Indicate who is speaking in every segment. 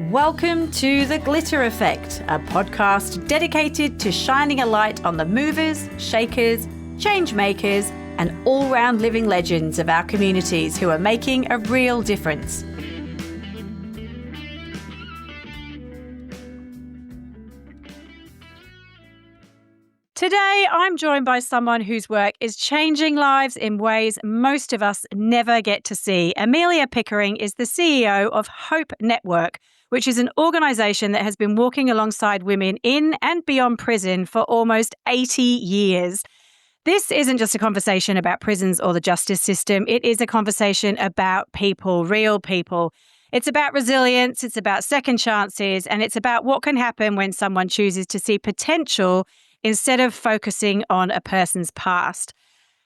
Speaker 1: Welcome to The Glitter Effect, a podcast dedicated to shining a light on the movers, shakers, change makers, and all-round living legends of our communities who are making a real difference. Today, I'm joined by someone whose work is changing lives in ways most of us never get to see. Amelia Pickering is the CEO of Hope Network, which is an organisation that has been walking alongside women in and beyond prison for almost 80 years. This isn't just a conversation about prisons or the justice system. It is a conversation about people, real people. It's about resilience, it's about second chances, and it's about what can happen when someone chooses to see potential instead of focusing on a person's past.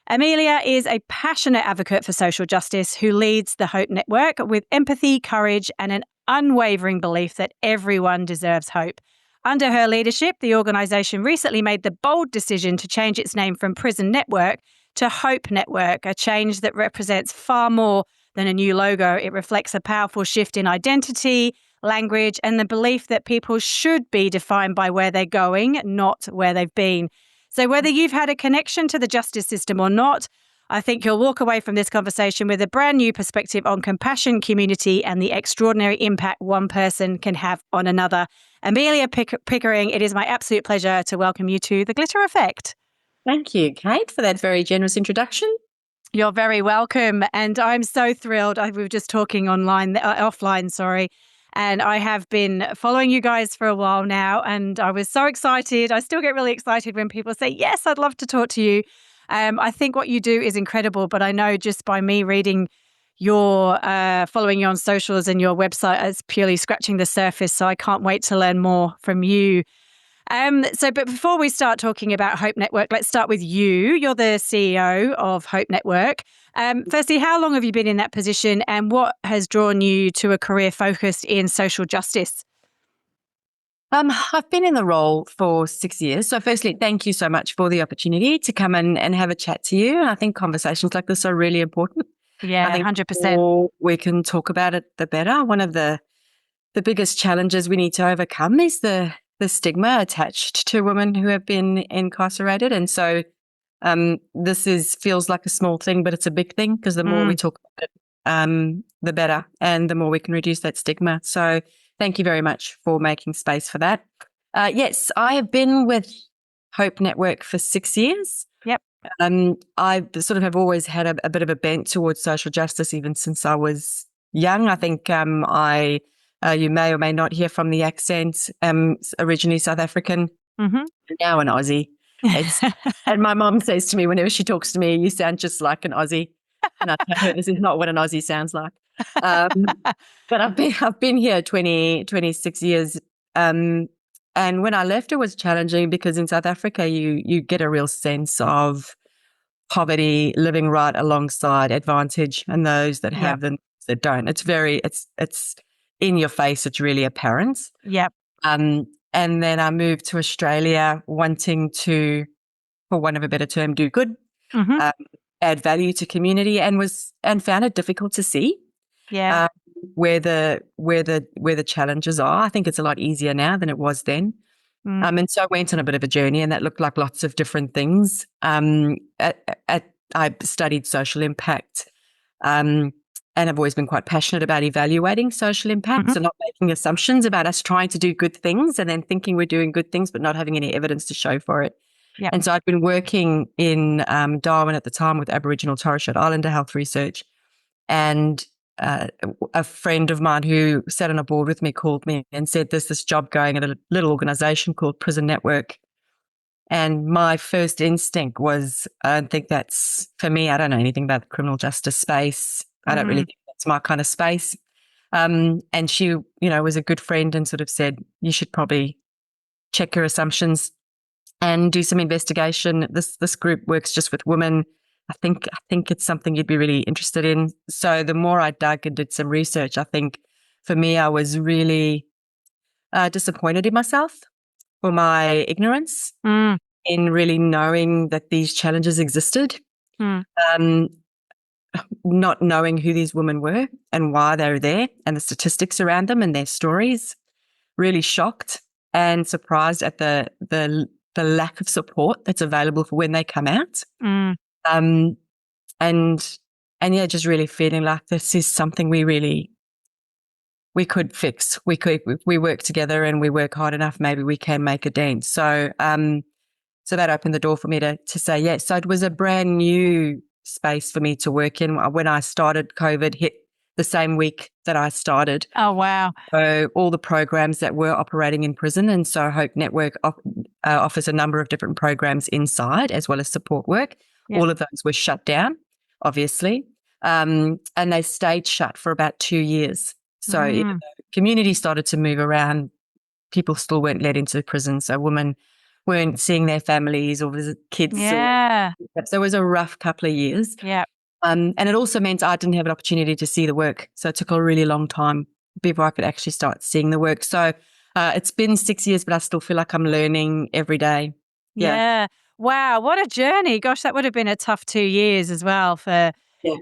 Speaker 1: Amelia is a passionate advocate for social justice who leads the Hope Network with empathy, courage, and an unwavering belief that everyone deserves hope. Under her leadership, the organisation recently made the bold decision to change its name from Prison Network to Hope Network, a change that represents far more than a new logo. It reflects a powerful shift in identity, language, and the belief that people should be defined by where they're going, not where they've been. So whether you've had a connection to the justice system or not, I think you'll walk away from this conversation with a brand new perspective on compassion, community, and the extraordinary impact one person can have on another. Amelia Pickering, it is my absolute pleasure to welcome you to The Glitter Effect.
Speaker 2: Thank you, Kate, for that very generous introduction.
Speaker 1: You're very welcome. And I'm so thrilled. We were just talking offline, and I have been following you guys for a while now, and I was so excited. I still get really excited when people say, yes, I'd love to talk to you. I think what you do is incredible, but I know just by me reading your, following you on socials and your website, it's purely scratching the surface, so I can't wait to learn more from you. But before we start talking about Hope Network, let's start with you. You're the CEO of Hope Network. Firstly, how long have you been in that position and what has drawn you to a career focused in social justice?
Speaker 2: I've been in the role for 6 years. So firstly, thank you so much for the opportunity to come in and have a chat to you. And I think conversations like this are really important.
Speaker 1: Yeah,
Speaker 2: I think
Speaker 1: 100%.
Speaker 2: the more we can talk about it, the better. One of the biggest challenges we need to overcome is the stigma attached to women who have been incarcerated. And so this feels like a small thing, but it's a big thing because the more we talk about it, the better, and the more we can reduce that stigma. So thank you very much for making space for that. Yes, I have been with Hope Network for 6 years.
Speaker 1: Yep.
Speaker 2: I sort of have always had a bit of a bent towards social justice even since I was young. I think you may or may not hear from the accent, originally South African, now an Aussie. And my mom says to me whenever she talks to me, you sound just like an Aussie. And I tell her this is not what an Aussie sounds like. But I've been here 26 years. And when I left, it was challenging because in South Africa, you get a real sense of poverty living right alongside advantage and those that have and that don't. It's in your face. It's really apparent.
Speaker 1: Yep.
Speaker 2: And then I moved to Australia wanting to, for want of a better term, do good, add value to community, and found it difficult to see where the challenges are. I think it's a lot easier now than it was then. And so I went on a bit of a journey, and that looked like lots of different things. I studied social impact, and I've always been quite passionate about evaluating social impact, so not making assumptions about us trying to do good things and then thinking we're doing good things but not having any evidence to show for it.
Speaker 1: Yep.
Speaker 2: And so I'd been working in Darwin at the time with Aboriginal and Torres Strait Islander health research, and a friend of mine who sat on a board with me called me and said there's this job going at a little organisation called Prison Network. And my first instinct was, I don't think that's for me. I don't know anything about the criminal justice space. I don't really think that's my kind of space. And she, was a good friend and sort of said, you should probably check your assumptions and do some investigation. This group works just with women. I think it's something you'd be really interested in. So the more I dug and did some research, I think for me, I was really disappointed in myself for my ignorance in really knowing that these challenges existed. not knowing who these women were and why they were there and the statistics around them and their stories. Really shocked and surprised at the lack of support that's available for when they come out.
Speaker 1: Mm.
Speaker 2: And yeah, just really feeling like this is something we could fix. We work together and we work hard enough, maybe we can make a dent. So so that opened the door for me to say yes. So it was a brand new space for me to work in. When I started, COVID hit the same week that I started.
Speaker 1: Oh, wow.
Speaker 2: So all the programs that were operating in prison, and so Hope Network offers a number of different programs inside as well as support work.
Speaker 1: Yep.
Speaker 2: All of those were shut down, obviously, and they stayed shut for about 2 years. So even though the community started to move around, people still weren't let into prison. So women weren't seeing their families or visit kids.
Speaker 1: Yeah.
Speaker 2: So it was a rough couple of years.
Speaker 1: Yeah.
Speaker 2: And it also meant I didn't have an opportunity to see the work. So it took a really long time before I could actually start seeing the work. So it's been 6 years, but I still feel like I'm learning every day.
Speaker 1: Yeah. Wow. What a journey. Gosh, that would have been a tough 2 years as well for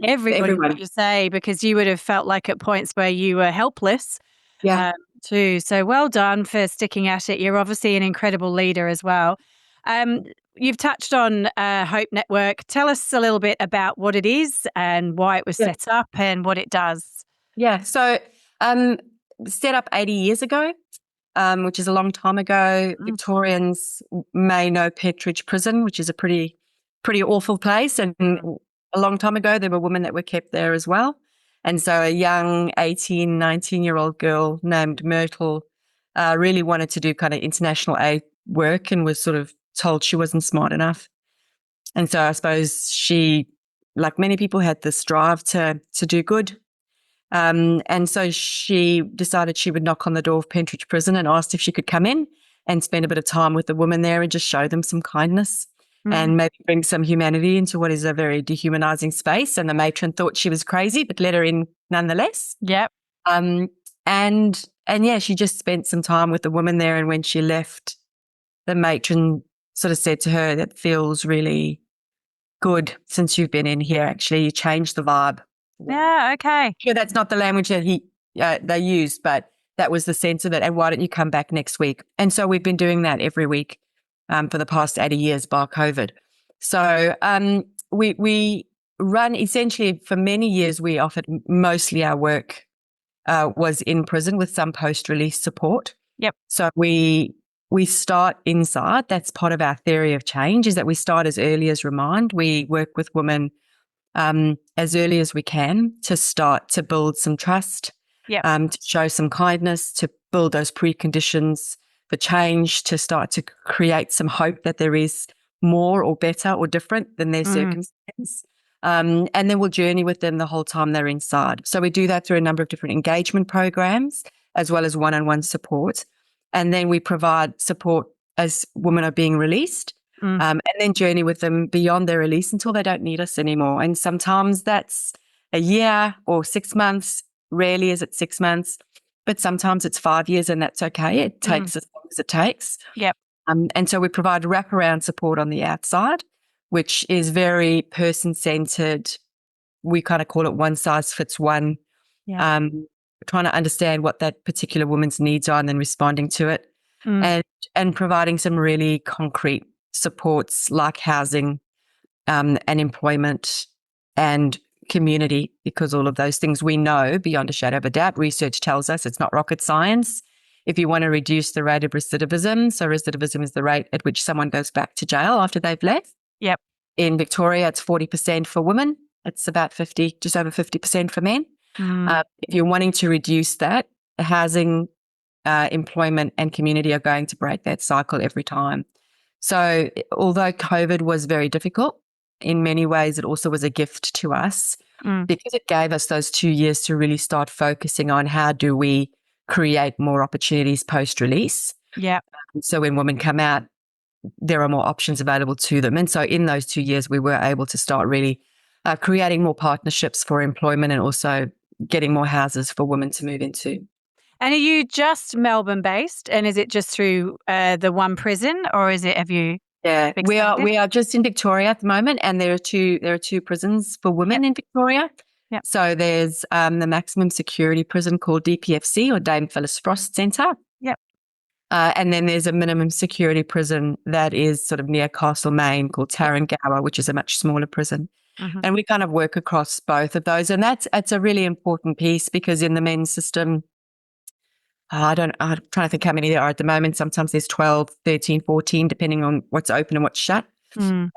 Speaker 1: everybody, would you say, because you would have felt like at points where you were helpless.
Speaker 2: Yeah.
Speaker 1: Too. So well done for sticking at it. You're obviously an incredible leader as well. You've touched on Hope Network. Tell us a little bit about what it is and why it was set up and what it does.
Speaker 2: Yeah. So set up 80 years ago, which is a long time ago. Victorians may know Petridge Prison, which is a pretty awful place. And a long time ago, there were women that were kept there as well. And so a young 18, 19-year-old girl named Myrtle really wanted to do kind of international aid work and was sort of told she wasn't smart enough. And so I suppose she, like many people, had this drive to do good. And so she decided she would knock on the door of Pentridge Prison and asked if she could come in and spend a bit of time with the women there and just show them some kindness and maybe bring some humanity into what is a very dehumanizing space. And the matron thought she was crazy, but let her in nonetheless.
Speaker 1: Yep.
Speaker 2: And yeah, she just spent some time with the women there. And when she left, the matron sort of said to her, "That feels really good since you've been in here. Actually, you changed the vibe."
Speaker 1: Yeah. Okay.
Speaker 2: Sure, that's not the language that they used, but that was the sense of it. And why don't you come back next week? And so we've been doing that every week for the past 80 years bar COVID. So we run essentially for many years. We offered mostly our work was in prison with some post-release support.
Speaker 1: Yep.
Speaker 2: So we start inside. That's part of our theory of change, is that we start as early as remand. We work with women as early as we can to start to build some trust, to show some kindness, to build those preconditions for change, to start to create some hope that there is more or better or different than their circumstance. And then we'll journey with them the whole time they're inside. So we do that through a number of different engagement programs as well as one-on-one support. And then we provide support as women are being released. And then journey with them beyond their release until they don't need us anymore. And sometimes that's a year or 6 months. Rarely is it 6 months, but sometimes it's 5 years, and that's okay. It takes as long as it takes.
Speaker 1: Yep.
Speaker 2: And so we provide wraparound support on the outside, which is very person-centered. We kind of call it one size fits one.
Speaker 1: Yeah.
Speaker 2: Trying to understand what that particular woman's needs are and then responding to it, and providing some really concrete supports like housing and employment and community, because all of those things we know beyond a shadow of a doubt, research tells us it's not rocket science. If you want to reduce the rate of recidivism, so recidivism is the rate at which someone goes back to jail after they've left.
Speaker 1: Yep.
Speaker 2: In Victoria, it's 40% for women. It's about 50, just over 50% for men. If you're wanting to reduce that, housing, employment and community are going to break that cycle every time. So although COVID was very difficult, in many ways it also was a gift to us because it gave us those 2 years to really start focusing on how do we create more opportunities post-release.
Speaker 1: Yeah.
Speaker 2: So when women come out, there are more options available to them. And so in those 2 years, we were able to start really creating more partnerships for employment and also getting more houses for women to move into.
Speaker 1: And are you just Melbourne based, and is it just through the one prison, or have you
Speaker 2: Yeah,
Speaker 1: Have expanded?
Speaker 2: we are just in Victoria at the moment, and there are two prisons for
Speaker 1: Yep.
Speaker 2: women in Victoria.
Speaker 1: Yep.
Speaker 2: So there's the maximum security prison called DPFC, or Dame Phyllis Frost Centre.
Speaker 1: Yep.
Speaker 2: And then there's a minimum security prison that is sort of near Castlemaine called Tarrangower, which is a much smaller prison.
Speaker 1: Mm-hmm.
Speaker 2: And we kind of work across both of those. And that's a really important piece, because in the men's system, I'm trying to think how many there are at the moment. Sometimes there's 12, 13, 14, depending on what's open and what's shut.
Speaker 1: Mm.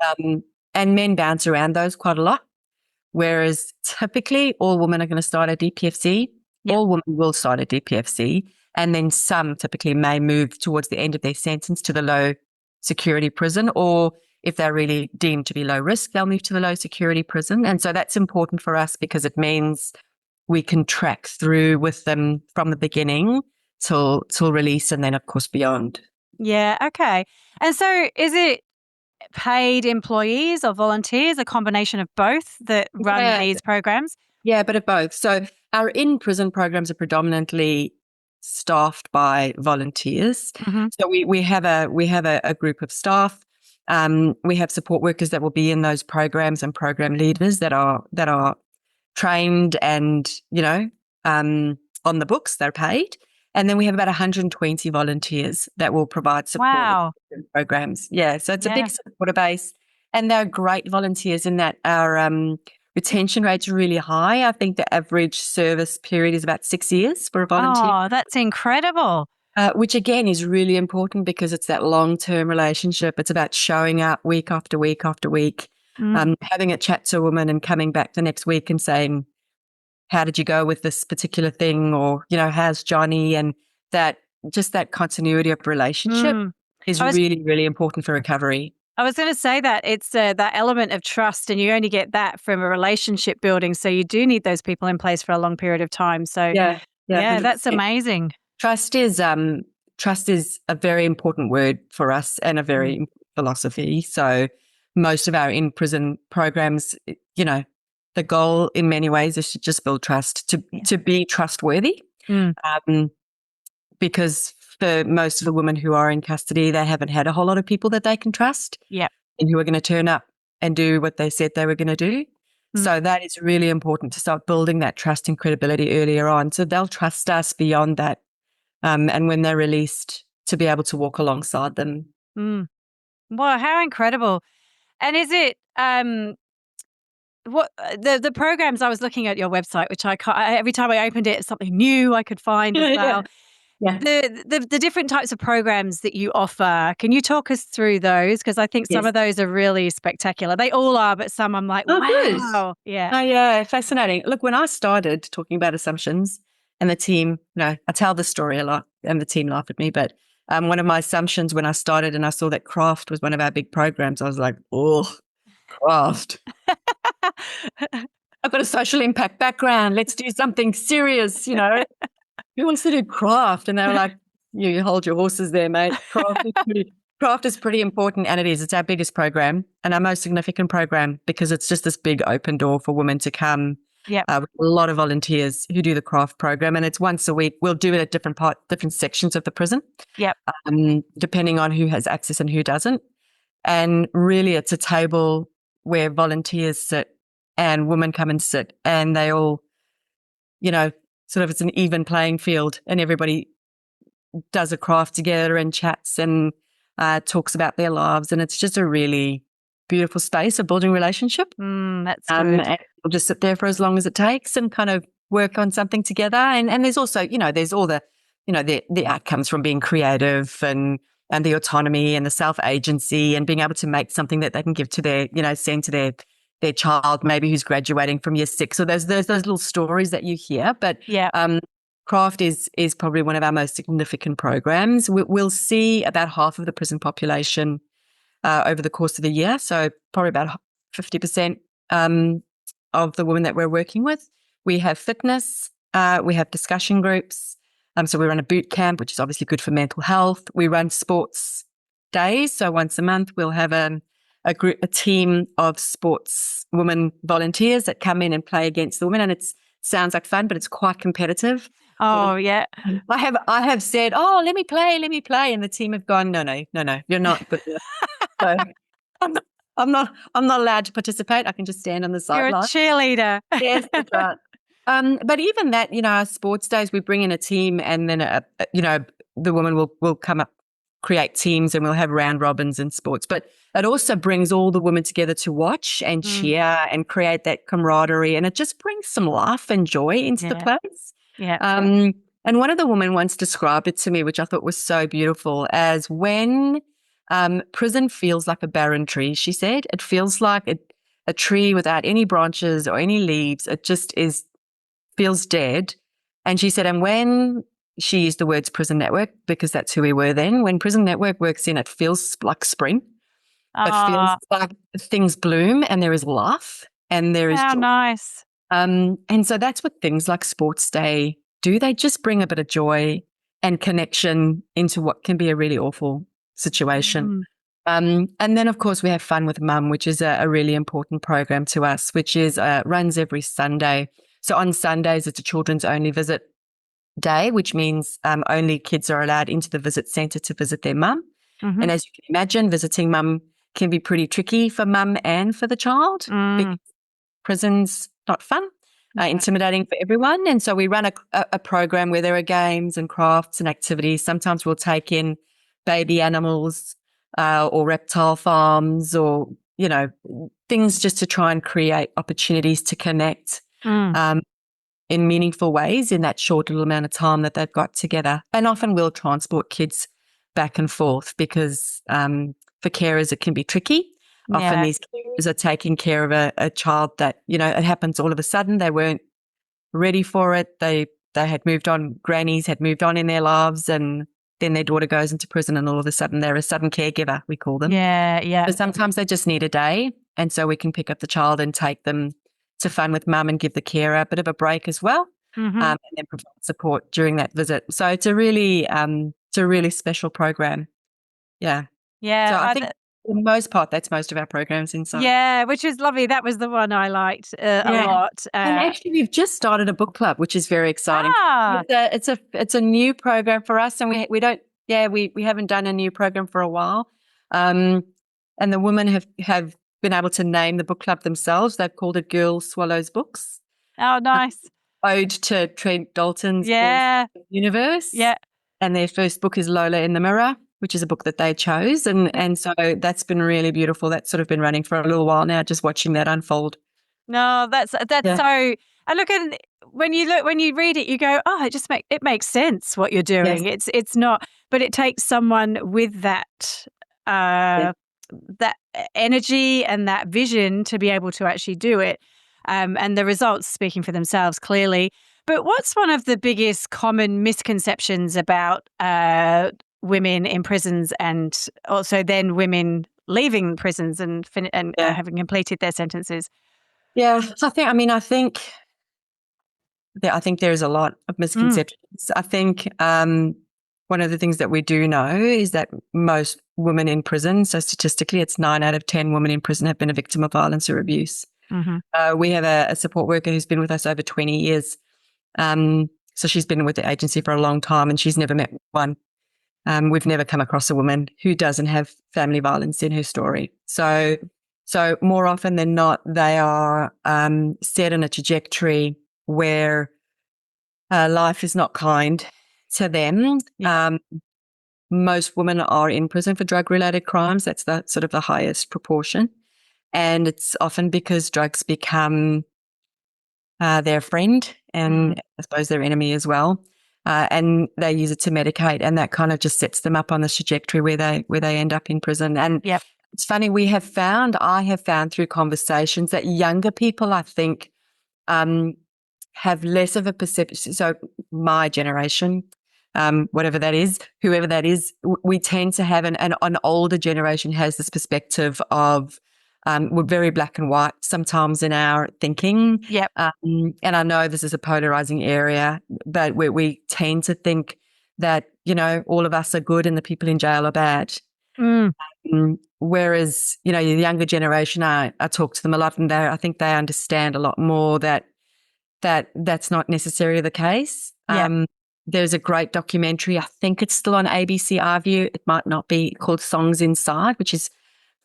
Speaker 2: And men bounce around those quite a lot. Whereas typically all women are going to start at DPFC.
Speaker 1: Yep.
Speaker 2: All women will start at DPFC. And then some typically may move towards the end of their sentence to the low security prison, or if they're really deemed to be low risk, they'll move to the low security prison. And so that's important for us, because it means we can track through with them from the beginning till release, and then of course beyond.
Speaker 1: Yeah. Okay. And so is it paid employees or volunteers, a combination of both that run these programs?
Speaker 2: Yeah, but of both. So our in-prison programs are predominantly staffed by volunteers.
Speaker 1: Mm-hmm.
Speaker 2: So we have a group of staff. We have support workers that will be in those programs, and program leaders that are trained and on the books. They're paid. And then we have about 120 volunteers that will provide support.
Speaker 1: Wow.
Speaker 2: With programs. Yeah, so it's a big supporter base, and they're great volunteers in that our retention rate's really high. I think the average service period is about 6 years for a volunteer.
Speaker 1: Oh, that's incredible.
Speaker 2: Which again is really important, because it's that long-term relationship. It's about showing up week after week after week, having a chat to a woman and coming back the next week and saying, how did you go with this particular thing? Or, how's Johnny? And that continuity of relationship is really, really important for recovery.
Speaker 1: I was going to say that it's that element of trust, and you only get that from a relationship building. So you do need those people in place for a long period of time. So yeah, that's amazing.
Speaker 2: Trust is a very important word for us, and a very important philosophy. So most of our in-prison programs, the goal in many ways is to just build trust, to be trustworthy. Because for most of the women who are in custody, they haven't had a whole lot of people that they can trust, and who are going to turn up and do what they said they were going to do. So that is really important, to start building that trust and credibility earlier on. So they'll trust us beyond that. And when they're released, to be able to walk alongside them.
Speaker 1: Wow, how incredible. And is it what the programs? I was looking at your website, which every time I opened it, something new I could find as well. Yeah. The different types of programs that you offer, can you talk us through those? Because I think some of those are really spectacular. They all are, but some I'm like, wow.
Speaker 2: Good.
Speaker 1: Yeah.
Speaker 2: Oh, yeah, fascinating. Look, when I started talking about assumptions, and the team, I tell the story a lot, and the team laugh at me, but one of my assumptions when I started and I saw that craft was one of our big programs, I was like, oh, craft. I've got a social impact background. Let's do something serious, Who wants to do craft? And they were like, you hold your horses there, mate. Craft is pretty important, and it is. It's our biggest program and our most significant program, because it's just this big open door for women to come. With a lot of volunteers who do the craft program, and it's once a week. We'll do it at different sections of the prison, depending on who has access and who doesn't. And really, it's a table where volunteers sit and women come and sit, and they all, sort of, it's an even playing field, and everybody does a craft together and chats and talks about their lives, and it's just a really beautiful space of building relationship.
Speaker 1: That's good.
Speaker 2: And we'll just sit there for as long as it takes and kind of work on something together. And there's also, there's all the, the outcomes from being creative, and the autonomy and the self-agency, and being able to make something that they can give to their, send to their child, maybe who's graduating from year 6. So there's those little stories that you hear. But craft is probably one of our most significant programs. We'll see about half of the prison population over the course of the year. So probably about 50% of the women that we're working with. We have fitness, we have discussion groups. So we run a boot camp, which is obviously good for mental health. We run sports days. So once a month, we'll have a team of sports women volunteers that come in and play against the women. And it sounds like fun, but it's quite competitive.
Speaker 1: Oh, yeah.
Speaker 2: I have said, oh, let me play. And the team have gone, no, you're not good enough. So I'm not, I'm not allowed to participate. I can just stand on the
Speaker 1: You're a
Speaker 2: sideline.
Speaker 1: cheerleader.
Speaker 2: Yes, that's right. But even that, our sports days, we bring in a team, and then the woman will come up, create teams, and we'll have round robins in sports. But it also brings all the women together to watch and cheer and create that camaraderie, and it just brings some laugh and joy into the place.
Speaker 1: Yeah.
Speaker 2: And one of the women once described it to me, which I thought was so beautiful, as when prison feels like a barren tree. She said it feels like a tree without any branches or any leaves. It just feels dead. And she said, and when she used the words prison network, because that's who we were then, when prison network works in, it feels like spring. It feels like things bloom, and there is life, and there is
Speaker 1: joy. Nice.
Speaker 2: And so that's what things like Sports Day do. They just bring a bit of joy and connection into what can be a really awful situation. And then, of course, we have Fun with Mum, which is a really important program to us, which is runs every Sunday. So on Sundays, it's a children's only visit day, which means only kids are allowed into the visit centre to visit their mum. And as you can imagine, visiting mum can be pretty tricky for mum and for the child because prison's not fun, intimidating for everyone. And so we run a program where there are games and crafts and activities. Sometimes we'll take in baby animals or reptile farms or, things just to try and create opportunities to connect in meaningful ways in that short little amount of time that they've got together. And often we'll transport kids back and forth because for carers it can be tricky. Often these carers are taking care of a child that, it happens all of a sudden. They weren't ready for it. They had moved on, grannies had moved on in their lives, and then their daughter goes into prison and all of a sudden they're a sudden caregiver, we call them. But sometimes they just need a day, and so we can pick up the child and take them to Fun with Mum and give the carer a bit of a break as well, and then provide support during that visit. So it's a really special program. Yeah.
Speaker 1: Yeah.
Speaker 2: So I think for the most part, that's most of our programs inside.
Speaker 1: Yeah, which is lovely. That was the one I liked a lot.
Speaker 2: And actually, we've just started a book club, which is very exciting. It's a new program for us, and we haven't done a new program for a while. And the women have been able to name the book club themselves. They've called it Girl Swallows Books.
Speaker 1: Oh, nice.
Speaker 2: Ode to Trent Dalton's universe.
Speaker 1: Yeah.
Speaker 2: And their first book is Lola in the Mirror, which is a book that they chose. And so that's been really beautiful. That's sort of been running for a little while now, just watching that unfold.
Speaker 1: No, that's so. I look at when you read it, you go, oh, it makes sense what you're doing.
Speaker 2: Yes.
Speaker 1: It's not, but it takes someone with that that energy and that vision to be able to actually do it. And the results speaking for themselves clearly. But what's one of the biggest common misconceptions about women in prisons, and also then women leaving prisons and having completed their sentences?
Speaker 2: Yeah, I think there's a lot of misconceptions. I think one of the things that we do know is that most women in prison, so statistically it's 9 out of 10 women in prison have been a victim of violence or abuse. We have a support worker who's been with us over 20 years. So she's been with the agency for a long time and she's never met one. We've never come across a woman who doesn't have family violence in her story. So more often than not, they are set in a trajectory where life is not kind to them. Most women are in prison for drug-related crimes. That's the sort of the highest proportion. And it's often because drugs become their friend and I suppose their enemy as well. And they use it to medicate, and that kind of just sets them up on this trajectory where they end up in prison. And it's funny, I have found through conversations that younger people, I think, have less of a perception. So my generation, whoever that is, we tend to have an older generation has this perspective of we're very black and white sometimes in our thinking. And I know this is a polarizing area, but we tend to think that, all of us are good and the people in jail are bad. Whereas, the younger generation, I talk to them a lot and I think they understand a lot more that's not necessarily the case. There's a great documentary, I think it's still on ABC iView. It might not be, called Songs Inside, which is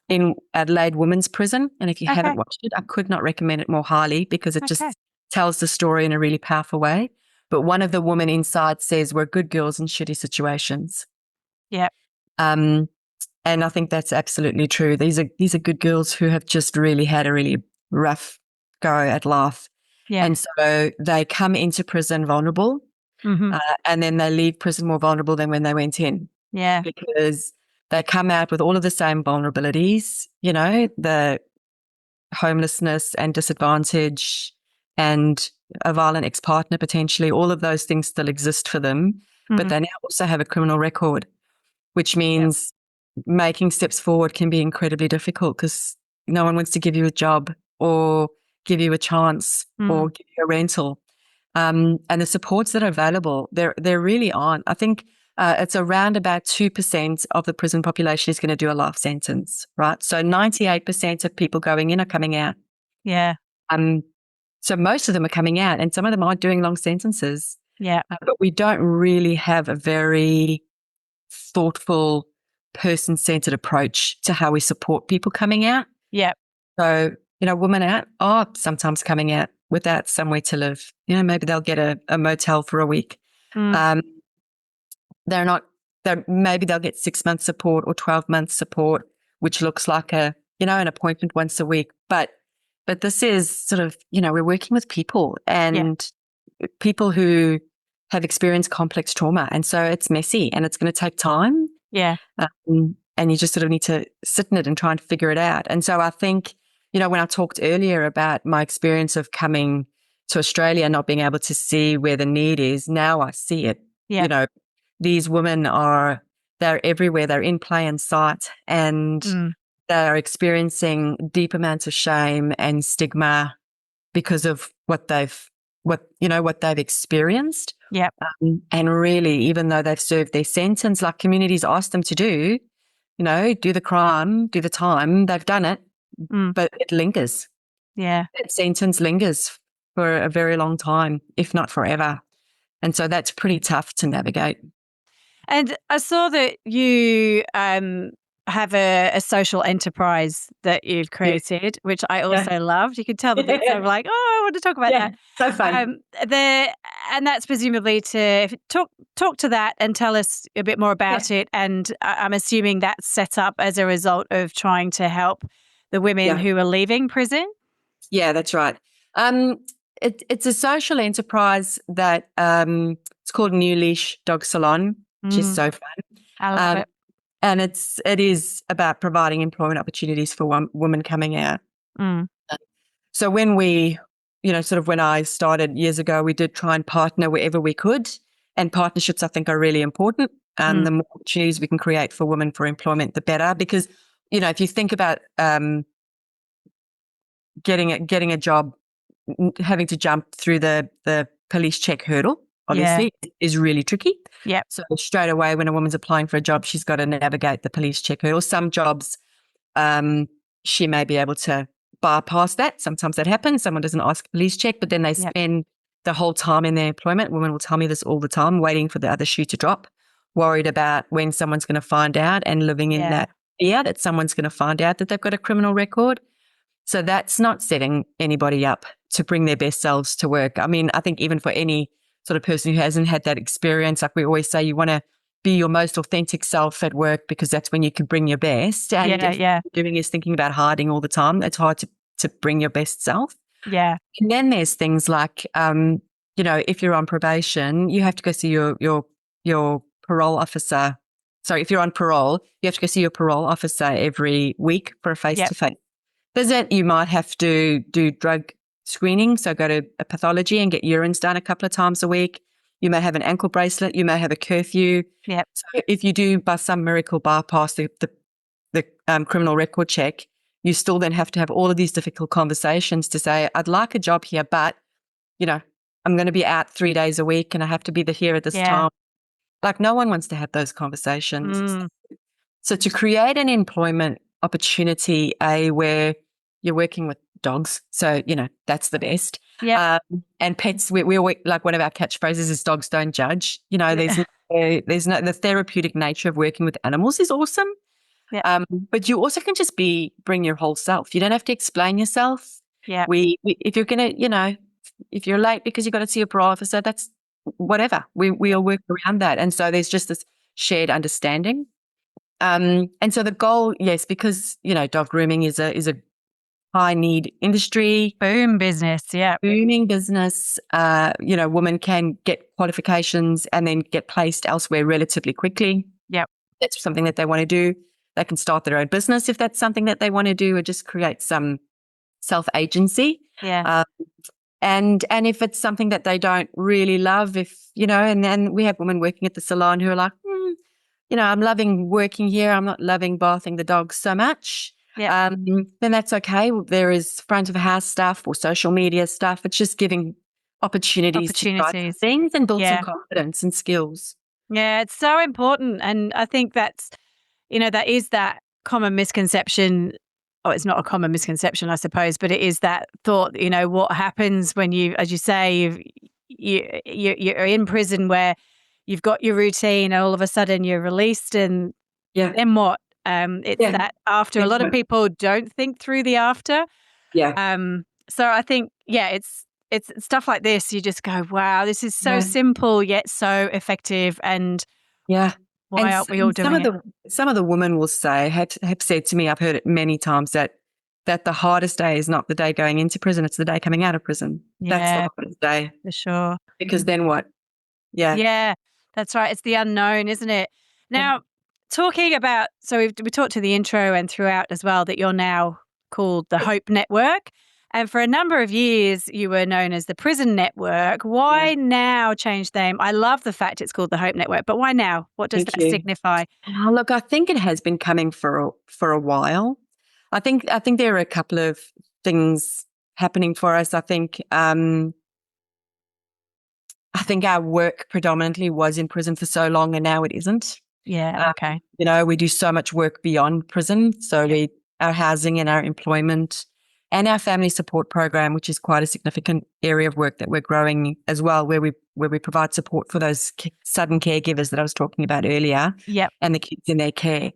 Speaker 2: in Adelaide Women's Prison. And if you
Speaker 1: Okay.
Speaker 2: haven't watched it, I could not recommend it more highly because it
Speaker 1: Okay.
Speaker 2: just tells the story in a really powerful way. But one of the women inside says we're good girls in shitty situations.
Speaker 1: Yeah.
Speaker 2: And I think that's absolutely true. These are good girls who have just really had a really rough go at life.
Speaker 1: Yeah.
Speaker 2: And so they come into prison vulnerable, and then they leave prison more vulnerable than when they went in.
Speaker 1: Yeah.
Speaker 2: Because they come out with all of the same vulnerabilities, you know, the homelessness and disadvantage and a violent ex-partner potentially, all of those things still exist for them, but they now also have a criminal record, which means making steps forward can be incredibly difficult because no one wants to give you a job or give you a chance or give you a rental. And the supports that are available, there really aren't. I think it's around about 2% of the prison population is going to do a life sentence, right? So 98% of people going in are coming out.
Speaker 1: Yeah.
Speaker 2: So most of them are coming out and some of them are doing long sentences.
Speaker 1: Yeah.
Speaker 2: But we don't really have a very thoughtful, person-centered approach to how we support people coming out.
Speaker 1: Yeah.
Speaker 2: So, you know, women out are sometimes coming out without somewhere to live. You know, maybe they'll get a motel for a week. Maybe they'll get 6 months support or 12 months support, which looks like an appointment once a week. But this is sort of, we're working with people and people who have experienced complex trauma. And so it's messy and it's going to take time.
Speaker 1: Yeah.
Speaker 2: And you just sort of need to sit in it and try and figure it out. And so I think, when I talked earlier about my experience of coming to Australia and not being able to see where the need is, now I see it.
Speaker 1: Yeah.
Speaker 2: These women they're everywhere. They're in plain sight and they're experiencing deep amounts of shame and stigma because of what they've experienced.
Speaker 1: Yeah.
Speaker 2: And really, even though they've served their sentence, like communities asked them to do the crime, do the time, they've done it, but it lingers.
Speaker 1: Yeah.
Speaker 2: That sentence lingers for a very long time, if not forever. And so that's pretty tough to navigate.
Speaker 1: And I saw that you have a social enterprise that you've created, which I also loved. You could tell the bits I'm like, oh, I want to talk about that.
Speaker 2: So fun.
Speaker 1: And that's presumably to talk to that and tell us a bit more about it. And I'm assuming that's set up as a result of trying to help the women who are leaving prison. Yeah,
Speaker 2: that's right. It's a social enterprise that it's called New Leash Dog Salon, which is so fun.
Speaker 1: I love it.
Speaker 2: And it is about providing employment opportunities for women coming out. So when when I started years ago, we did try and partner wherever we could. And partnerships, I think, are really important. The more opportunities we can create for women for employment, the better. Because, if you think about getting a job, having to jump through the police check hurdle, obviously, is really tricky.
Speaker 1: Yeah.
Speaker 2: So straight away, when a woman's applying for a job, she's got to navigate the police check hurdle. Some jobs, she may be able to bypass that. Sometimes that happens. Someone doesn't ask a police check, but then they spend the whole time in their employment. Women will tell me this all the time, waiting for the other shoe to drop, worried about when someone's going to find out and living in that fear that someone's going to find out that they've got a criminal record. So that's not setting anybody up to bring their best selves to work. I mean, I think even for any sort of person who hasn't had that experience, like we always say, you want to be your most authentic self at work because that's when you can bring your best. And if what you're doing is thinking about hiding all the time, it's hard to bring your best self.
Speaker 1: Yeah.
Speaker 2: And then there's things like, if you're on probation, you have to go see your parole officer. Sorry, if you're on parole, you have to go see your parole officer every week for a face-to-face visit. You might have to do drug screening, so go to a pathology and get urines done a couple of times a week. You may have an ankle bracelet. You may have a curfew.
Speaker 1: Yep.
Speaker 2: So if you do, by some miracle, bypass the criminal record check, you still then have to have all of these difficult conversations to say, I'd like a job here, but, I'm going to be out 3 days a week and I have to be here at this time. Like no one wants to have those conversations. So to create an employment opportunity, where you're working with dogs, so that's the best. And pets, we always, like one of our catchphrases is dogs don't judge. There's no the therapeutic nature of working with animals is awesome. But you also can just bring your whole self. You don't have to explain yourself.
Speaker 1: Yeah.
Speaker 2: If you're going to, if you're late because you've got to see a parole officer, that's whatever. We'll work around that. And so there's just this shared understanding. And so the goal, yes, because, dog grooming is a high need industry.
Speaker 1: Boom business. Yeah.
Speaker 2: Booming business. Women can get qualifications and then get placed elsewhere relatively quickly.
Speaker 1: Yep.
Speaker 2: That's something that they want to do. They can start their own business if that's something that they want to do, or just create some self-agency.
Speaker 1: Yeah.
Speaker 2: And if it's something that they don't really love, and then we have women working at the salon who are like, I'm loving working here. I'm not loving bathing the dogs so much.
Speaker 1: Yeah.
Speaker 2: Then that's okay. There is front of house stuff or social media stuff. It's just giving opportunities to try some things and build some confidence and skills.
Speaker 1: Yeah, it's so important. And I think that is that common misconception. Oh, it's not a common misconception, I suppose, but it is that thought, what happens when you, as you say, you're in prison where you've got your routine and all of a sudden you're released and then what? It's that after. A lot of people don't think through the after.
Speaker 2: Yeah.
Speaker 1: So I think, it's stuff like this. You just go, wow, this is so simple yet so effective. And why aren't we all doing it?
Speaker 2: Some of the women will say, have said to me, I've heard it many times, that the hardest day is not the day going into prison, it's the day coming out of prison.
Speaker 1: Yeah,
Speaker 2: that's the hardest day.
Speaker 1: For sure.
Speaker 2: Because then what? Yeah.
Speaker 1: Yeah, that's right. It's the unknown, isn't it? Now, talking about, so we talked to the intro and throughout as well that you're now called the Hope Network. And for a number of years, you were known as the Prison Network. Why now change the name? I love the fact it's called the Hope Network, but why now? What does that signify?
Speaker 2: Oh, look, I think it has been coming for a while. I think there are a couple of things happening for us. I think our work predominantly was in prison for so long, and now it isn't.
Speaker 1: Yeah. Okay.
Speaker 2: We do so much work beyond prison. So our housing and our employment and our family support program, which is quite a significant area of work that we're growing as well, where we provide support for those sudden caregivers that I was talking about earlier, and the kids in their care.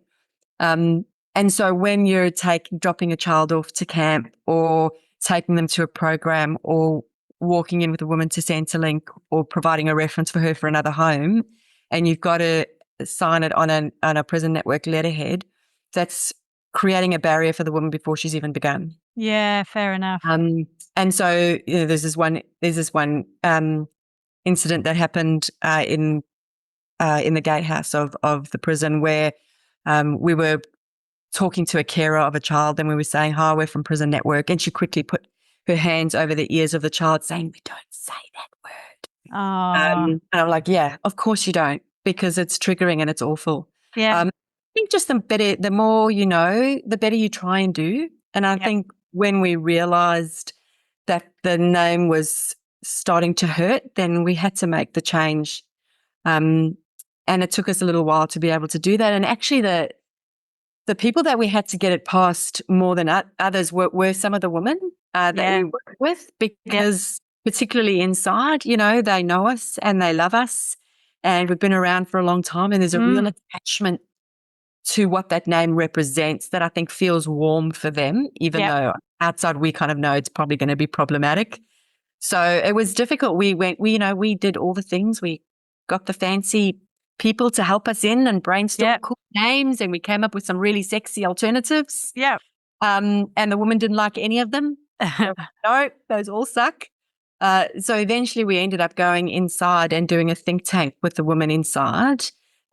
Speaker 2: And so when you're dropping a child off to camp, or taking them to a program, or walking in with a woman to Centrelink, or providing a reference for her for another home, and you've got to sign it on a prison network letterhead, that's creating a barrier for the woman before she's even begun.
Speaker 1: Yeah, fair enough.
Speaker 2: And so there's this one incident that happened in the gatehouse of the prison, where we were talking to a carer of a child, and we were saying, "Hi, we're from Prison Network," and she quickly put her hands over the ears of the child, saying, "We don't say that word." And I'm like, "Yeah, of course you don't, because it's triggering and it's awful."
Speaker 1: Yeah.
Speaker 2: I think just the more you know, the better you try and do. And I think when we realized that the name was starting to hurt, then we had to make the change. And it took us a little while to be able to do that. And actually the people that we had to get it past more than others were some of the women that we work with, because particularly inside, they know us and they love us, and we've been around for a long time, and there's a real attachment to what that name represents that I think feels warm for them, even though outside we kind of know it's probably going to be problematic. So it was difficult. We did all the things. We got the fancy people to help us in and brainstorm cool names, and we came up with some really sexy alternatives.
Speaker 1: Yeah.
Speaker 2: And the woman didn't like any of them. No, those all suck. So eventually we ended up going inside and doing a think tank with the women inside,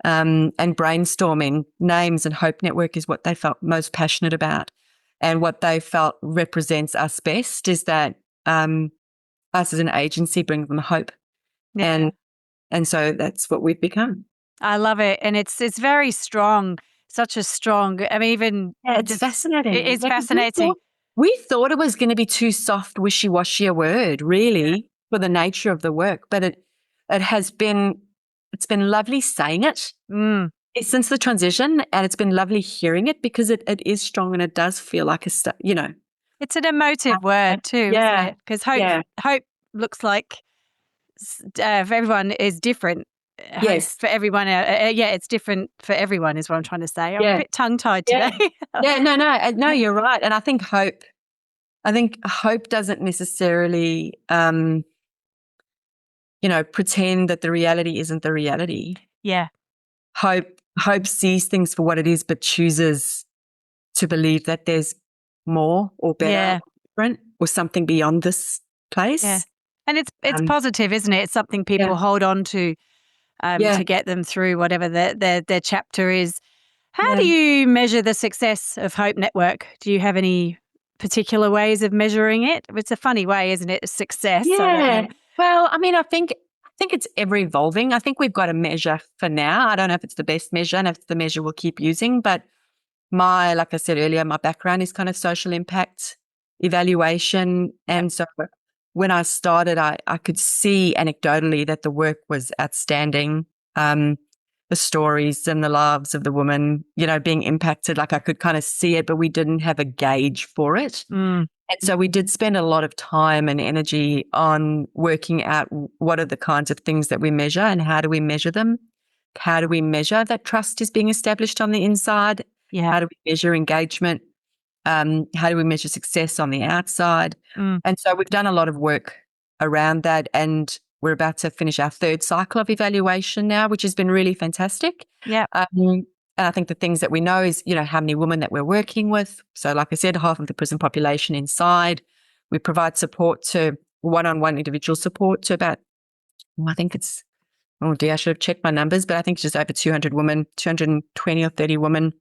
Speaker 2: and brainstorming names, and Hope Network is what they felt most passionate about. And what they felt represents us best is that us as an agency bring them hope. Yeah. And so that's what we've become.
Speaker 1: I love it. And it's very strong, such a strong,
Speaker 2: it's fascinating.
Speaker 1: It is fascinating.
Speaker 2: We thought it was going to be too soft, wishy-washy a word, really, for the nature of the work. But it has been, it's been lovely saying it since the transition, and it's been lovely hearing it, because it is strong, and it does feel like it's an
Speaker 1: emotive word too, isn't it? Because hope looks like for everyone is different.
Speaker 2: Yes.
Speaker 1: for everyone. Yeah, it's different for everyone is what I'm trying to say. I'm a
Speaker 2: Yeah.
Speaker 1: bit tongue-tied
Speaker 2: Yeah.
Speaker 1: today.
Speaker 2: Yeah, no, you're right. And I think hope doesn't necessarily, pretend that the reality isn't the reality.
Speaker 1: Yeah.
Speaker 2: Hope sees things for what it is, but chooses to believe that there's more or better
Speaker 1: Yeah.
Speaker 2: or different or something beyond this place.
Speaker 1: Yeah. And it's positive, isn't it? It's something people hold on to get them through whatever their chapter is. How do you measure the success of Hope Network? Do you have any particular ways of measuring it? It's a funny way, isn't it? Success.
Speaker 2: Yeah.
Speaker 1: I don't know.
Speaker 2: Well, I mean, I think it's ever evolving. I think we've got a measure for now. I don't know if it's the best measure and if it's the measure we'll keep using, but like I said earlier, my background is kind of social impact evaluation. And so when I started, I could see anecdotally that the work was outstanding. The stories and the lives of the women, being impacted, like I could kind of see it, but we didn't have a gauge for it. And so we did spend a lot of time and energy on working out what are the kinds of things that we measure and how do we measure them? How do we measure that trust is being established on the inside?
Speaker 1: Yeah.
Speaker 2: How do we measure engagement? How do we measure success on the outside? And so we've done a lot of work around that, and we're about to finish our third cycle of evaluation now, which has been really fantastic.
Speaker 1: Yeah.
Speaker 2: And I think the things that we know is, how many women that we're working with. So like I said, half of the prison population inside. We provide support to one-on-one individual support to about, I think it's, I should have checked my numbers, but I think it's just over 200 women, 220 or 30 women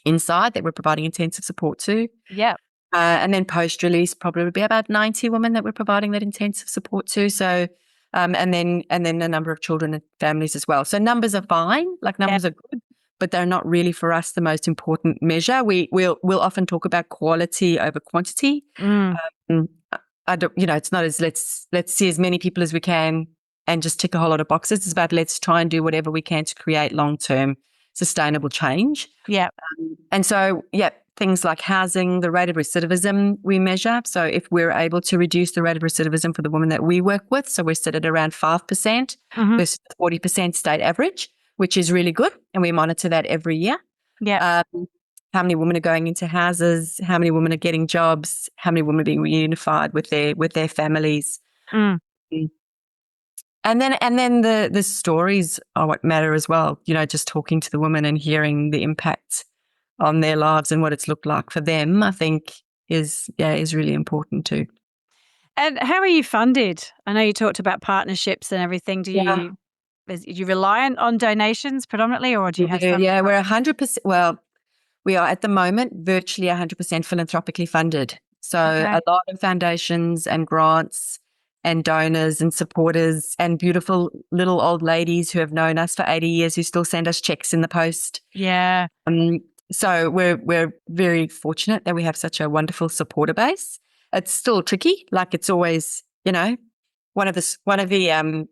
Speaker 2: inside that we're providing intensive support to.
Speaker 1: Yeah.
Speaker 2: And then post-release, probably be about 90 women that we're providing that intensive support to. So, and then a number of children and families as well. So numbers are fine, numbers are good, but they're not really for us the most important measure. We'll often talk about quality over quantity. I don't, it's not as let's see as many people as we can and just tick a whole lot of boxes. It's about let's try and do whatever we can to create long-term sustainable change.
Speaker 1: Yeah.
Speaker 2: And so, things like housing, the rate of recidivism we measure. So if we're able to reduce the rate of recidivism for the women that we work with, so we're set at around 5% versus 40% state average, which is really good. And we monitor that every year.
Speaker 1: Yeah.
Speaker 2: How many women are going into houses? How many women are getting jobs? How many women are being reunified with their families? And then the stories are what matter as well. Just talking to the women and hearing the impact on their lives and what it's looked like for them, I think is really important too.
Speaker 1: And how are you funded? I know you talked about partnerships and everything. Do you rely on donations predominantly, or do you have some?
Speaker 2: Yeah, we're 100%. Well, we are at the moment virtually 100% philanthropically funded. So a lot of foundations and grants and donors and supporters and beautiful little old ladies who have known us for 80 years who still send us checks in the post.
Speaker 1: Yeah.
Speaker 2: So we're very fortunate that we have such a wonderful supporter base. It's still tricky. It's always, one of the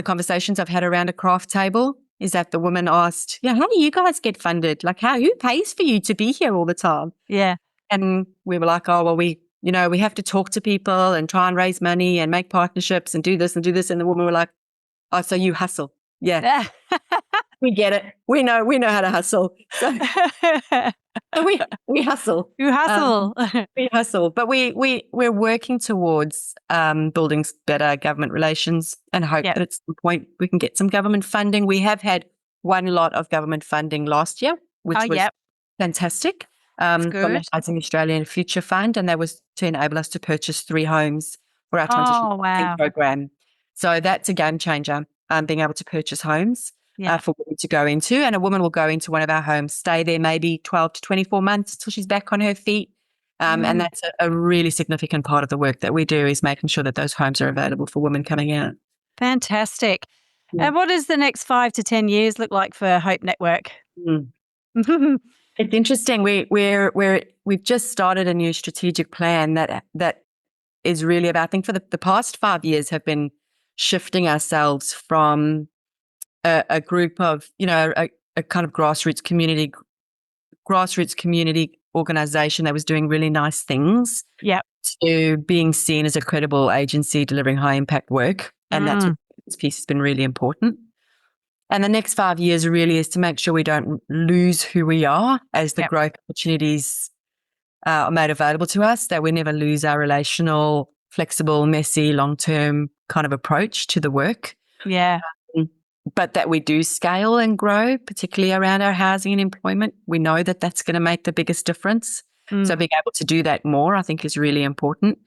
Speaker 2: conversations I've had around a craft table is that the woman asked, how do you guys get funded? Who pays for you to be here all the time?
Speaker 1: Yeah.
Speaker 2: And we were like, oh, well, we have to talk to people and try and raise money and make partnerships and do this and do this. And the woman were like, oh, so you hustle. Yeah. We get it. We know how to hustle. So we hustle.
Speaker 1: You hustle.
Speaker 2: We hustle. But we're working towards building better government relations and hope that at some point we can get some government funding. We have had one lot of government funding last year, which was fantastic. From the Housing Australian Future Fund, and that was to enable us to purchase 3 homes for our transition program. So that's a game changer, being able to purchase homes for women to go into. And a woman will go into one of our homes, stay there maybe 12 to 24 months till she's back on her feet. And that's a really significant part of the work that we do, is making sure that those homes are available for women coming out.
Speaker 1: Fantastic. And what does the next 5 to 10 years look like for Hope Network?
Speaker 2: It's interesting. We've just started a new strategic plan that is really about, I think for the past 5 years have been shifting ourselves from a group of, a kind of grassroots community organization that was doing really nice things to being seen as a credible agency delivering high impact work. And that's what this piece has been really important. And the next 5 years really is to make sure we don't lose who we are as the growth opportunities are made available to us, that we never lose our relational, flexible, messy, long-term kind of approach to the work.
Speaker 1: Yeah.
Speaker 2: But that we do scale and grow, particularly around our housing and employment. We know that that's going to make the biggest difference. So being able to do that more, I think, is really important.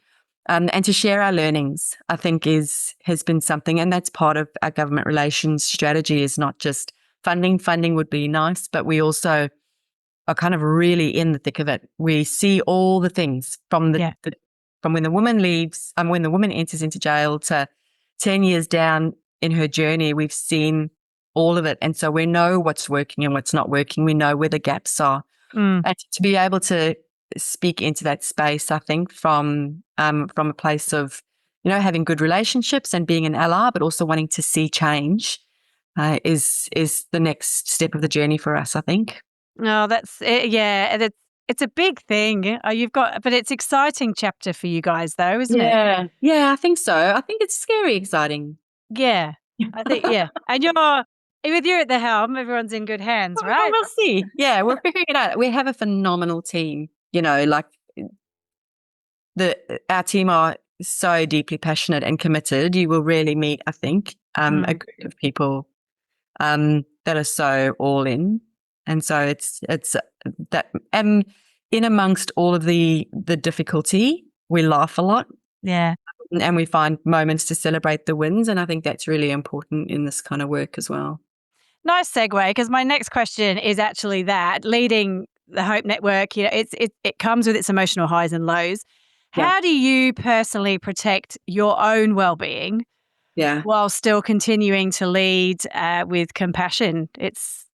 Speaker 2: And to share our learnings, I think, has been something, and that's part of our government relations strategy, is not just funding. Funding would be nice, but we also are kind of really in the thick of it. We see all the things from from when the woman leaves, when the woman enters into jail to 10 years down in her journey. We've seen all of it. And so we know what's working and what's not working. We know where the gaps are. And to be able to speak into that space, I think, from a place of, having good relationships and being an ally, but also wanting to see change, is the next step of the journey for us, I think.
Speaker 1: No, that's it. Yeah, it's a big thing. But it's exciting chapter for you guys, though, isn't it?
Speaker 2: Yeah, I think so. I think it's scary exciting.
Speaker 1: Yeah, I think, yeah. And with you at the helm, everyone's in good hands, right?
Speaker 2: We'll see. Yeah, we're figuring it out. We have a phenomenal team. Like our team are so deeply passionate and committed. You will really meet, I think, a group of people that are so all in. And so it's that, and in amongst all of the difficulty, we laugh a lot.
Speaker 1: Yeah.
Speaker 2: And we find moments to celebrate the wins. And I think that's really important in this kind of work as well.
Speaker 1: Nice segue, because my next question is actually that leading the Hope Network, it comes with its emotional highs and lows.
Speaker 2: Yeah.
Speaker 1: How do you personally protect your own well-being while still continuing to lead with compassion? It's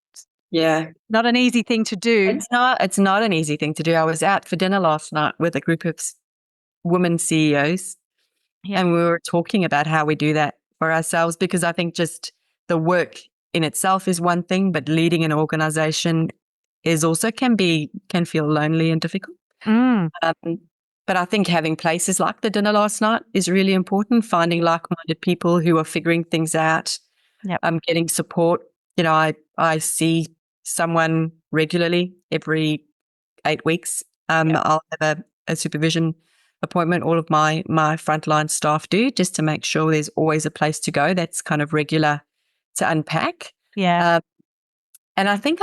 Speaker 1: not an easy thing to do.
Speaker 2: It's not an easy thing to do. I was out for dinner last night with a group of women CEOs, and we were talking about how we do that for ourselves, because I think just the work in itself is one thing, but leading an organization is also can feel lonely and difficult. But I think having places like the dinner last night is really important, finding like-minded people who are figuring things out, getting support. I see someone regularly every 8 weeks. I'll have a supervision appointment. All of my frontline staff do, just to make sure there's always a place to go that's kind of regular to unpack.
Speaker 1: Yeah.
Speaker 2: And I think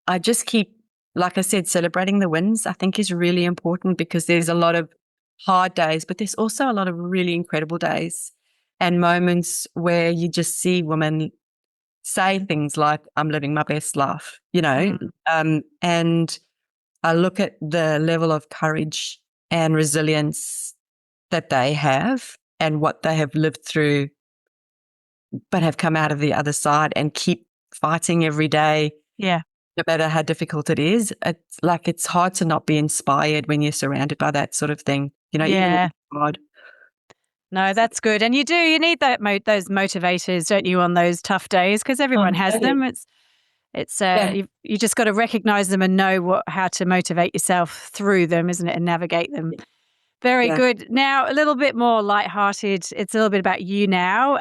Speaker 2: I just keep, like I said, celebrating the wins, I think, is really important, because there's a lot of hard days, but there's also a lot of really incredible days and moments where you just see women say things like, I'm living my best life, and I look at the level of courage and resilience that they have and what they have lived through, but have come out of the other side and keep fighting every day.
Speaker 1: Yeah.
Speaker 2: No matter how difficult it is. It's hard to not be inspired when you're surrounded by that sort of thing.
Speaker 1: Yeah.
Speaker 2: God.
Speaker 1: No, that's good. And you need those motivators, don't you, on those tough days? Because everyone has them. You just got to recognize them and know how to motivate yourself through them, isn't it? And navigate them. Very good. Now, a little bit more lighthearted. It's a little bit about you now.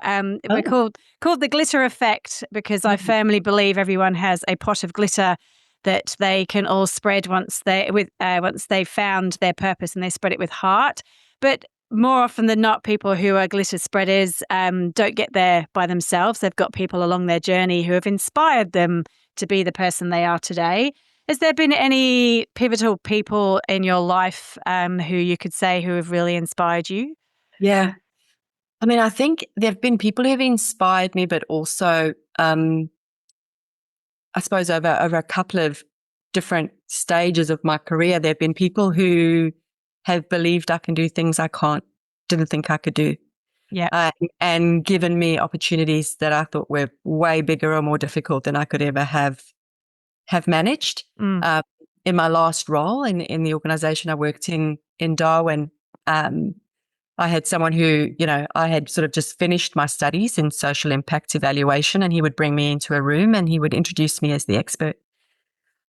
Speaker 1: We're called the glitter effect, because I firmly believe everyone has a pot of glitter that they can all spread once they've found their purpose, and they spread it with heart. But more often than not, people who are glitter spreaders don't get there by themselves. They've got people along their journey who have inspired them to be the person they are today. Has there been any pivotal people in your life who you could say who have really inspired you?
Speaker 2: Yeah. I mean, I think there have been people who have inspired me, but also, I suppose over a couple of different stages of my career, there have been people who have believed I can do things I didn't think I could do.
Speaker 1: Yeah.
Speaker 2: And given me opportunities that I thought were way bigger or more difficult than I could ever have managed. In my last role in the organisation I worked in Darwin, I had someone who, I had sort of just finished my studies in social impact evaluation, and he would bring me into a room and he would introduce me as the expert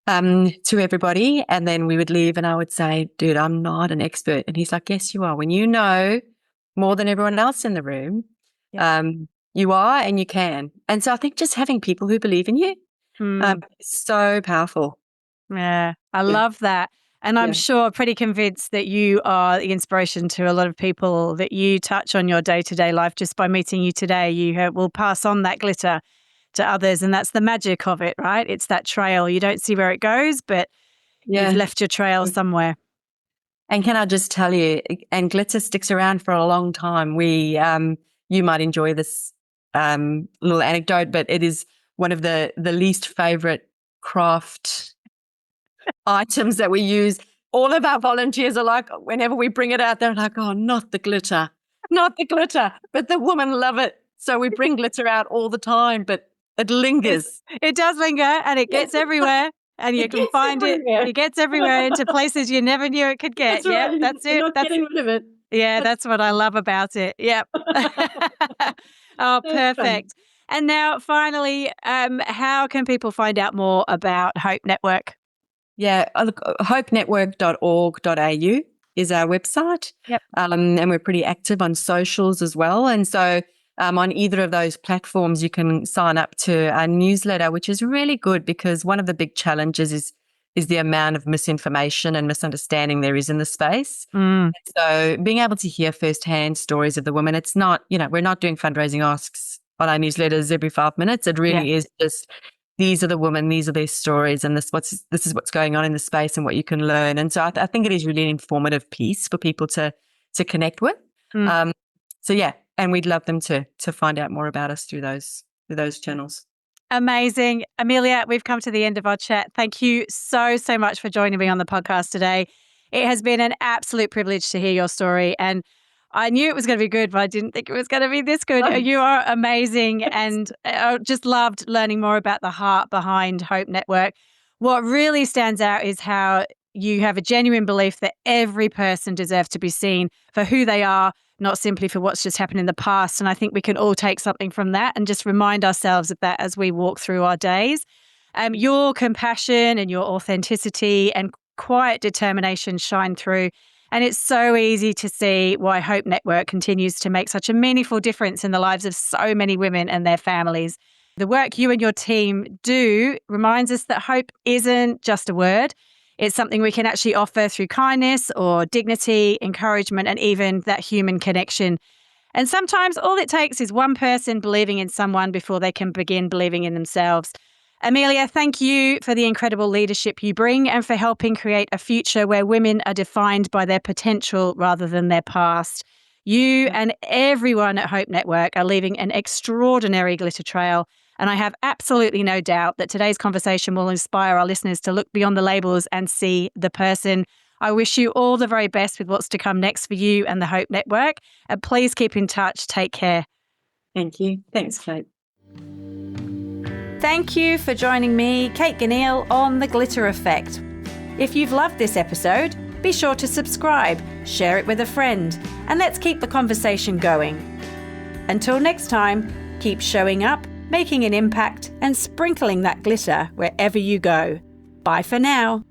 Speaker 2: to everybody. And then we would leave and I would say, dude, I'm not an expert. And he's like, yes, you are. When you know more than everyone else in the room, You are and you can. And so I think just having people who believe in you is so powerful.
Speaker 1: Yeah, I
Speaker 2: Yeah.
Speaker 1: love that. And I'm
Speaker 2: Yeah.
Speaker 1: sure, pretty convinced that you are the inspiration to a lot of people that you touch on your day-to-day life. Just by meeting you today, you will pass on that glitter to others. And that's the magic of it, right? It's that trail. You don't see where it goes, but you've left your trail somewhere.
Speaker 2: And can I just tell you, and glitter sticks around for a long time. You might enjoy this little anecdote, but it is one of the least favorite craft items that we use. All of our volunteers are like, whenever we bring it out, they're like, oh, not the glitter, not the glitter. But the women love it. So we bring glitter out all the time, but it lingers.
Speaker 1: It does linger and it gets everywhere. And you can find
Speaker 2: everywhere.
Speaker 1: it gets everywhere into places you never knew it could get.
Speaker 2: That's right.
Speaker 1: Yep, that's
Speaker 2: You're
Speaker 1: it.
Speaker 2: not getting rid of it.
Speaker 1: Yeah, that's what I love about it. Yep. Oh, perfect. And now, finally, how can people find out more about Hope Network?
Speaker 2: Yeah, look, hopenetwork.org.au is our website.
Speaker 1: Yep.
Speaker 2: And we're pretty active on socials as well. And so on either of those platforms, you can sign up to our newsletter, which is really good because one of the big challenges is the amount of misinformation and misunderstanding there is in the space. So being able to hear firsthand stories of the women, it's not, we're not doing fundraising asks on our newsletters every 5 minutes. It really is just, these are the women, these are their stories, and this is what's going on in the space and what you can learn. And so I think it is really an informative piece for people to connect with. So yeah, and we'd love them to find out more about us through those channels.
Speaker 1: Amazing. Amelia, we've come to the end of our chat. Thank you so much for joining me on the podcast today. It has been an absolute privilege to hear your story, and I knew it was going to be good, but I didn't think it was going to be this good. You are amazing, and I just loved learning more about the heart behind Hope Network. What really stands out is how you have a genuine belief that every person deserves to be seen for who they are, not simply for what's just happened in the past. And I think we can all take something from that and just remind ourselves of that as we walk through our days. Your compassion and your authenticity and quiet determination shine through. And it's so easy to see why Hope Network continues to make such a meaningful difference in the lives of so many women and their families. The work you and your team do reminds us that hope isn't just a word. It's something we can actually offer through kindness or dignity, encouragement, and even that human connection. And sometimes all it takes is one person believing in someone before they can begin believing in themselves. Amelia, thank you for the incredible leadership you bring and for helping create a future where women are defined by their potential rather than their past. You and everyone at Hope Network are leaving an extraordinary glitter trail, and I have absolutely no doubt that today's conversation will inspire our listeners to look beyond the labels and see the person. I wish you all the very best with what's to come next for you and the Hope Network, and please keep in touch. Take care.
Speaker 2: Thank you. Thanks, Kate.
Speaker 1: Thank you for joining me, Kate Ganneil, on The Glitter Effect. If you've loved this episode, be sure to subscribe, share it with a friend, and let's keep the conversation going. Until next time, keep showing up, making an impact, and sprinkling that glitter wherever you go. Bye for now.